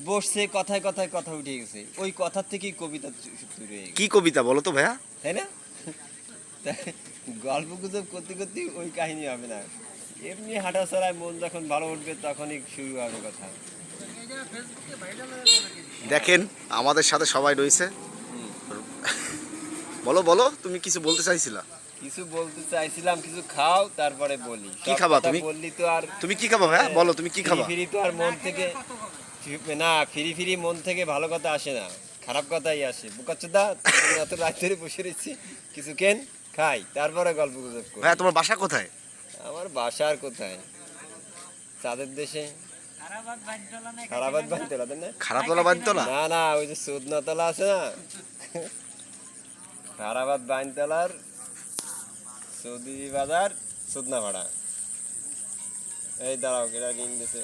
বসছে, কথায় কথায় কথা উঠে গেছে, ওই কথার থেকেই কবিতা তৈরি হয়ে গেছে। কি কবিতা বলো তো ভাইয়া? তাই না? তাই গল্প গুজব করতে করতে ওই কাহিনী হবে না, এমনি হাঁটা চড়ায় মন যখন ভালো উঠবে তখনই শুরু হবে কথা। দেখেন আমাদের সাথে সবাই রয়েছে। হুম। বলো বলো, তুমি কিছু বলতে চাইছিলা? কিছু বলতে চাইছিলাম, কিছু খাও তারপরে বলি। কি সব খাবা কথা তুমি? বললি তো আর তুমি কি খাবা ভাইয়া, বলো তুমি কি ফিরি খাবা? ফিরি তো আর মন থেকে না, ফিরি ফিরি মন থেকে ভালো কথা আসে না, খারাপ কথাই আসে। বোকাচোদা, এত রাত ধরে বসে রয়েছি, কিছু কেন খাই তারপরে গল্প গুজব করি। ভাইয়া তোমার বাসা কোথায়? আমার বাসা আর কোথায়, চাঁদের দেশে। সারাবাদ বানতলা, তাই না? খারাপতলা বাড়িতলা? না না, ওই যে সুদনাতলা আছে না, সারাবাদ বাইনতলার সৌদি বাজার, সুদনা ভাড়া। এই দাঁড়াও, কেটা ঋণ দিছে।